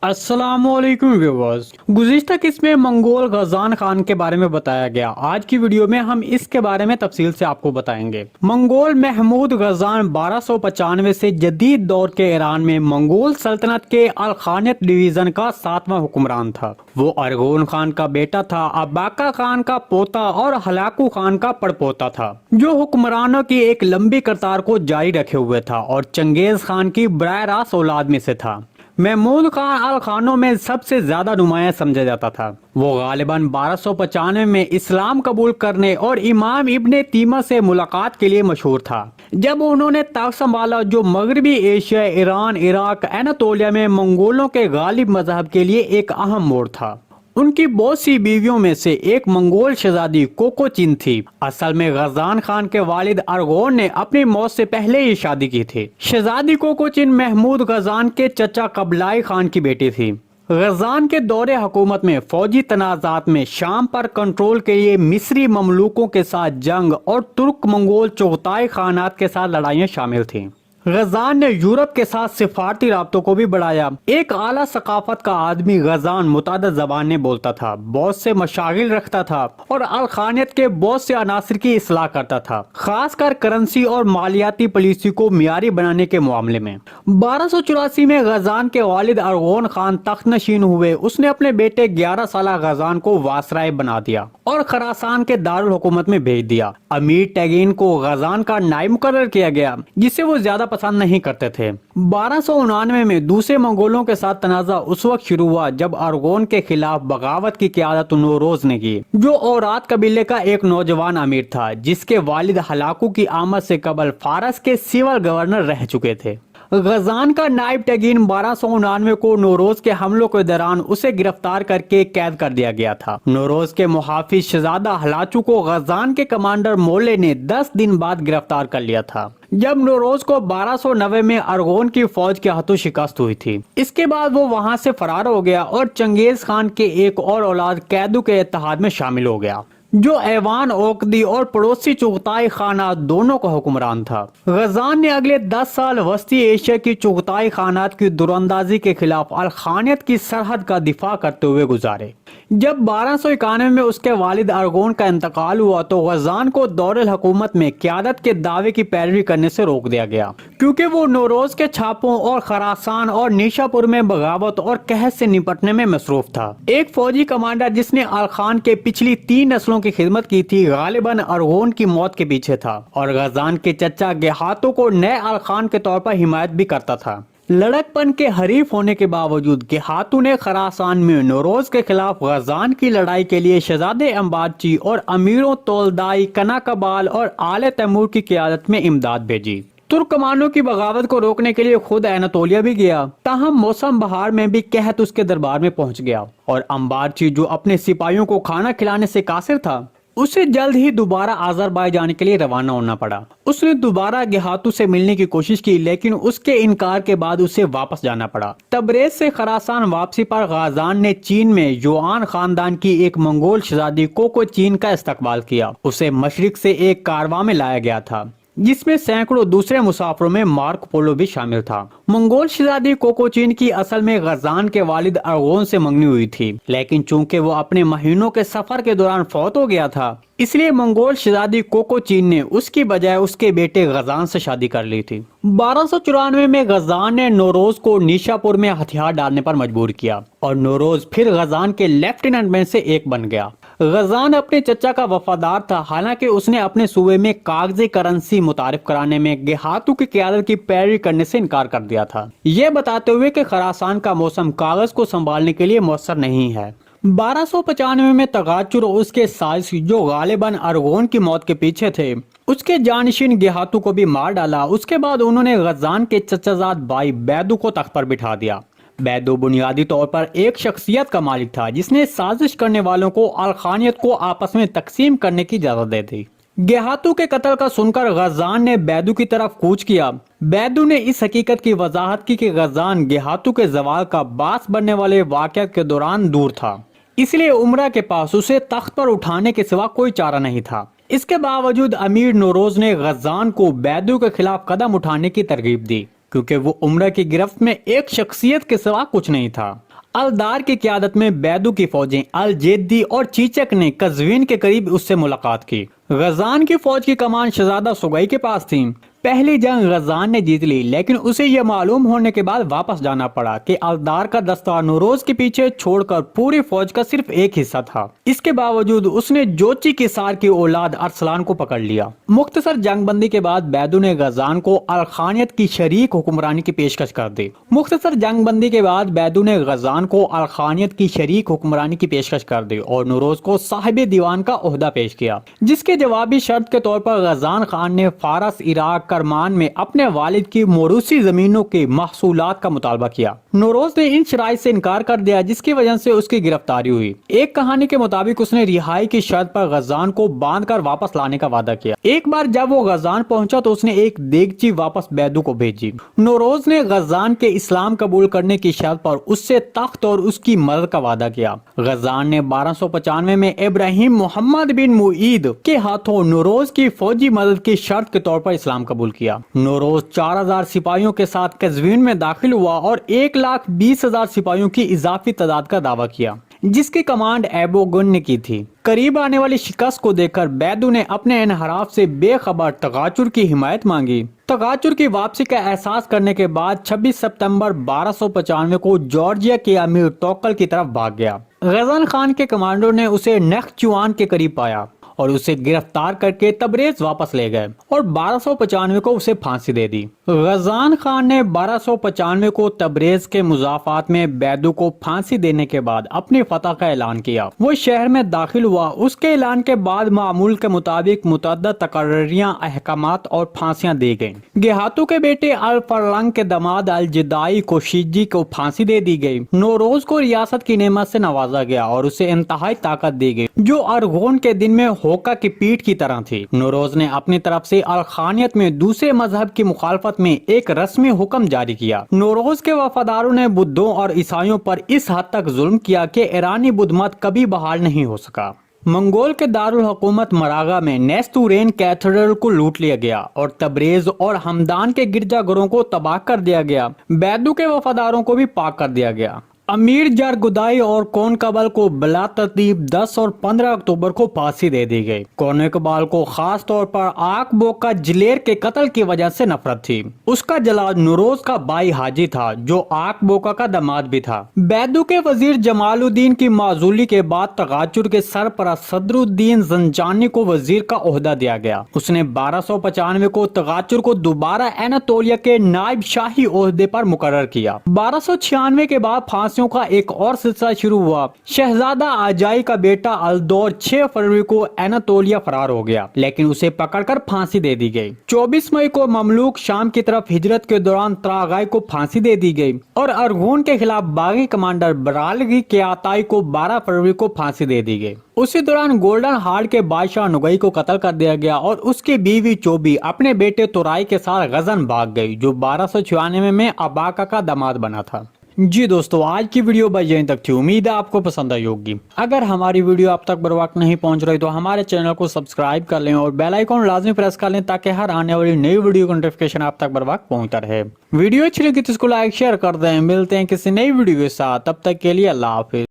अस्सलाम वालेकुम व्यूअर्स। गुज़िश्ता किस्म में मंगोल गजान खान के बारे में बताया गया। आज की वीडियो में हम इसके बारे में तफसील से आपको बताएंगे। मंगोल महमूद गजान 1295 से जदीद दौर के ईरान में मंगोल सल्तनत के अल खानियत डिवीजन का 7वां हुक्मरान था। वो अरगोन खान का बेटा था, अब्बाका खान का पोता और हलाकू खान का पड़पोता था, जो हुक्मरानों की एक लंबी कतार को जारी रखे हुए था और चंगेज खान की बराह रास्त औलाद में से था। महमूद खान अल खानों में सबसे ज्यादा नुमाया समझा जाता था। वो गालिबन 1295 में इस्लाम कबूल करने और इमाम इब्ने तीमा से मुलाकात के लिए मशहूर था, जब उन्होंने तख्त संभाला, जो मगरबी एशिया, ईरान, इराक, एनातोलिया में मंगोलों के गालिब मजहब के लिए एक अहम मोड़ था। उनकी बहुत सी बीवियों में से एक मंगोल शहजादी कोकोचिन थी। असल में गजान खान के वालिद अरगोन ने अपनी मौत से पहले ही शादी की थी। शहजादी कोकोचिन महमूद गजान के चचा कबलाई खान की बेटी थी। गजान के दौरे हुकूमत में फौजी तनाजात में शाम पर कंट्रोल के लिए मिस्री ममलूकों के साथ जंग और तुर्क मंगोल चुगताई खानात के साथ लड़ाइयाँ शामिल थीं। गजान ने यूरोप के साथ सिफारती राब्तों को भी बढ़ाया। एक आला सकाफत का आदमी गजान मुतादद ज़बानें बोलता था, बहुत से मशागिल रखता था और अल खानियत के बहुत से अनासर की इस्लाह करता था, खासकर करेंसी और मालियाती पॉलिसी को मियारी बनाने के मामले में। 1284 में गजान के वालिद अरगोन खान तख्त नशीन हुए। उसने अपने बेटे 11 साल गजान को वासराय बना दिया और खरासान के दारुल हुकूमत में भेज दिया। अमीर टैगीन को गजान का नायब मुकर्रर किया गया, जिसे वो ज्यादा पसंद नहीं करते थे। 1299 में दूसरे मंगोलों के साथ तनाजा उस वक्त शुरू हुआ जब अरगोन के खिलाफ बगावत की क़ियादत नौरोज ने की, जो औरात कबीले का एक नौजवान अमीर था, जिसके वालिद हलाकू की आमद से कबल फारस के सिविल गवर्नर रह चुके थे। गजान का नायब टैगीन 1299 को नौरोज के हमलों के दौरान उसे गिरफ्तार करके कैद कर दिया गया था। नौरोज के मुहाफिज शहजादा हलाचू को गजान के कमांडर मोले ने 10 दिन बाद गिरफ्तार कर लिया था, जब नौरोज को 1290 में अरगोन की फौज के हाथों शिकस्त हुई थी। इसके बाद वो वहां से फरार हो गया और चंगेज खान के एक और औलाद कैदू के इत्तेहाद में शामिल हो गया, जो ऐवान ओकदी और पड़ोसी चुगताई खानात दोनों का हुक्मरान था। गजान ने अगले 10 साल वस्ती एशिया की चुगताई खानात की दुरंदाजी के खिलाफ अल खानियत की सरहद का दिफा करते हुए गुजारे। जब 1291 में उसके वालिद अरगोन का इंतकाल हुआ तो गजान को दौरुल हुकूमत में क़यादत के दावे की पैरवी करने से रोक दिया गया, क्योंकि वो नौरोज के छापों और खरासान और निशापुर में बगावत और कहत से निपटने में मसरूफ था। एक फौजी कमांडर जिसने अल खान के पिछली 3 नस्लों की खिदमत की थी, गालिबन अरगोन की मौत के पीछे था और गजान के चचा गेहातों को नए अल खान के तौर पर हिमायत भी करता था। लड़कपन के हरीफ होने के बावजूद गेहातू ने खरासान में नौरोज के खिलाफ गजान की लड़ाई के लिए शहजादे अम्बाची और अमीरों तोलदाई, कनाकबाल और आले तैमूर की क़यादत में इमदाद भेजी। तुर्कमानों की बगावत को रोकने के लिए खुद एनातोलिया भी गया। ताहम मौसम बहार में भी कहत उसके दरबार में पहुंच गया और अम्बाची, जो अपने सिपाहियों को खाना खिलाने से कासिर था, उसे जल्द ही दोबारा अज़रबैजान के लिए रवाना होना पड़ा। उसने दोबारा गेहातू से मिलने की कोशिश की, लेकिन उसके इनकार के बाद उसे वापस जाना पड़ा। तबरेज से खरासान वापसी पर गजान ने चीन में युआन खानदान की एक मंगोल शहजादी कोकोचिन का इस्तकबाल किया। उसे मशरिक से एक कारवां में लाया गया था, जिसमें सैकड़ों दूसरे मुसाफिरों में मार्को पोलो भी शामिल था। मंगोल शहजादी कोकोचिन की असल में गजान के वालिद अरगोन से मंगनी हुई थी, लेकिन चूंकि वो अपने महीनों के सफर के दौरान फौत हो गया था, इसलिए मंगोल शहजादी कोकोचिन ने उसकी बजाय उसके बेटे गजान से शादी कर ली थी। 1294 में गजान ने नौरोज को निशापुर में हथियार डालने पर मजबूर किया और नौरोज फिर गजान के लेफ्टिनेंट में से एक बन गया। गजान अपने चचा का वफादार था, हालांकि उसने अपने सूबे में कागजी करेंसी मुतारिफ कराने में गेहातू की क़यादत की पैरवी करने से इनकार कर दिया था, ये बताते हुए कि खरासान का मौसम कागज को संभालने के लिए मौसर नहीं है। 1295 में तगाचुर और उसके साजिश, जो गालिबन अरगोन की मौत के पीछे थे, उसके जानशीन गेहातू को भी मार डाला। उसके बाद उन्होंने गजान के चचाजाद भाई बैदू को तख्त पर बिठा दिया। बैदू बुनियादी तौर पर एक शख्सियत का मालिक था, जिसने साजिश करने वालों को अल खानियत को आपस में तकसीम करने की इजाजत दे दी। गेहातू के कत्ल का सुनकर गजान ने बैदू की तरफ कूच किया। बैदू ने इस हकीकत की वजाहत की कि गजान गेहातू के जवाल का बास बनने वाले वाक़यात के दौरान दूर था, इसलिए उमरा के पास उसे तख्त पर उठाने के सिवा कोई चारा नहीं था। इसके बावजूद अमीर नौरोज ने गजान को बैदू के खिलाफ कदम उठाने की तरगीब दी, क्योंकि वो उम्र की गिरफ्त में एक शख्सियत के सिवा कुछ नहीं था। अलदार की क़यादत में बैदू की फौजें अल-जेदी और चीचक ने कज़वीन के करीब उससे मुलाकात की। गजान की फौज की कमान शहजादा सुगई के पास थी। पहली जंग गजान ने जीत ली, लेकिन उसे यह मालूम होने के बाद वापस जाना पड़ा कि अलदार का दस्ता नौरोज के पीछे छोड़कर पूरी फौज का सिर्फ एक हिस्सा था। इसके बावजूद उसने जोची किसार की औलाद अरसलान को पकड़ लिया। मुख्तसर जंगबंदी के बाद बैदू ने गजान को अल-खानियत की शरीक हुक्मरानी की पेशकश कर दी। मुख्तसर जंगबंदी के बाद बैदू ने गजान को अल-खानियत की शरीक हुक्मरानी की पेशकश कर दी और नौरोज को साहिब दीवान का ओहदा पेश किया, जिसके जवाबी शर्त के तौर पर गजान खान ने फारस, इराक, करमान में अपने वालिद की मोरूसी जमीनों के महसूलात का मुतालबा किया। नौरोज ने इन शराइत से इनकार कर दिया, जिसकी वजह से उसकी गिरफ्तारी हुई। एक कहानी के मुताबिक उसने रिहाई की शर्त पर गजान को बांधकर वापस लाने का वादा किया। एक बार जब वो गजान पहुंचा तो उसने एक देगची वापस बैदू को भेजी। नौरोज ने गजान के इस्लाम कबूल करने की शर्त पर उससे तख्त और उसकी मदद का वादा किया। गजान ने 1295 में इब्राहिम मोहम्मद बिन मुईद के हाथों नौरोज की फौजी मदद की शर्त के तौर पर इस्लाम कबूल किया। नौरोज 4000 सिपाहियों के साथ कज़वीन में दाखिल हुआ और 1,20,000 सिपाहियों की इजाफी तादाद का दावा किया, जिसकी कमांड एबोगुन ने की थी। करीब आने वाली शिकस्त को देखकर बैदू ने अपने इनहराफ से बेखबर तगाचुर की हिमायत मांगी। तगाचुर की वापसी का एहसास करने के बाद 26 सितंबर 1295 को जॉर्जिया के अमीर तोकल की तरफ भाग गया। गजान खान के कमांडो ने उसे नख्चुआन के करीब पाया और उसे गिरफ्तार करके तबरेज वापस ले गए और 1295 को उसे फांसी दे दी। गजान खान ने 1295 को तबरेज के मुजाफात में बैदू को फांसी देने के बाद अपनी फतह का ऐलान किया। वो शहर में दाखिल हुआ। उसके ऐलान के बाद मामूल के मुताबिक मुतअद्दिद तकर्रियां, अहकामात और फांसियां दी गयी। गेहातू के बेटे अल फरलंग के दामाद अल जिदाई कोशिजी को फांसी दे दी गई। नौरोज को रियासत की नेमत से नवाजा गया और उसे इंतहाई ताकत दी गई, जो अरगोन के दिन में होका की पीठ की तरह थी। नौरोज ने अपनी तरफ से अल-खानियत में दूसरे मजहब की मुखालफत में एक रस्मी हुक्म जारी किया। नौरोज के वफादारों ने बुद्धों और ईसाइयों पर इस हद तक जुल्म किया कि ईरानी बुद्ध मत कभी बहाल नहीं हो सका। मंगोल के दारुल हुकूमत मरागा में नेस्तुरेन कैथेड्रल को लूट लिया गया और तबरेज और हमदान के गिरजाघरों को तबाह कर दिया गया। बैदू के वफादारों को भी पाक कर दिया गया। अमीर जरगुदाई और कौन कबल को बिला तरतीब 10 और 15 अक्टूबर को फांसी दे दी गई। कौन कबाल को खास तौर पर आक बोका जलेर के कत्ल की वजह से नफरत थी। उसका जलाद नौरोज का भाई हाजी था, जो आक बोका का दामाद भी था। बैदू के वजीर जमालुद्दीन की माजूली के बाद तगाचुर के सरपरस्त सदरुद्दीन जंजानी को वजीर का ओहदा दिया गया। उसने 1295 को तगाचुर को दोबारा एनातोलिया के नायब शाही ओहदे पर मुकर्रर किया। 1296 के बाद फांसी का एक और सिलसिला शुरू हुआ। शहजादा आजाई का बेटा अल्दौर 6 फरवरी को एनातोलिया फरार हो गया, लेकिन उसे पकड़कर फांसी दे दी गई। 24 मई को ममलूक शाम की तरफ हिजरत के दौरान त्रागाई को फांसी दे दी गई और अरगोन के खिलाफ बागी कमांडर बरालगी के आताई को 12 फरवरी को फांसी दे दी गई। उसी दौरान गोल्डन हार्ड के बादशाह नुगई को कत्ल कर दिया गया और उसकी बीवी चोबी अपने बेटे तुराई के साथ गजन भाग गई, जो 1296 में अबाका का दामाद बना था। जी दोस्तों, आज की वीडियो बस यहीं तक थी। उम्मीद है आपको पसंद आई होगी। अगर हमारी वीडियो आप तक बर वक्त नहीं पहुंच रही तो हमारे चैनल को सब्सक्राइब कर लें और बेल आइकॉन लाजमी प्रेस कर लें, ताकि हर आने वाली नई वीडियो का नोटिफिकेशन आप तक बर वक्त पहुंचता रहे। वीडियो अच्छी लगी तो इसको लाइक शेयर कर दें। मिलते हैं किसी नई वीडियो के साथ, तब तक के लिए अल्लाह हाफिज।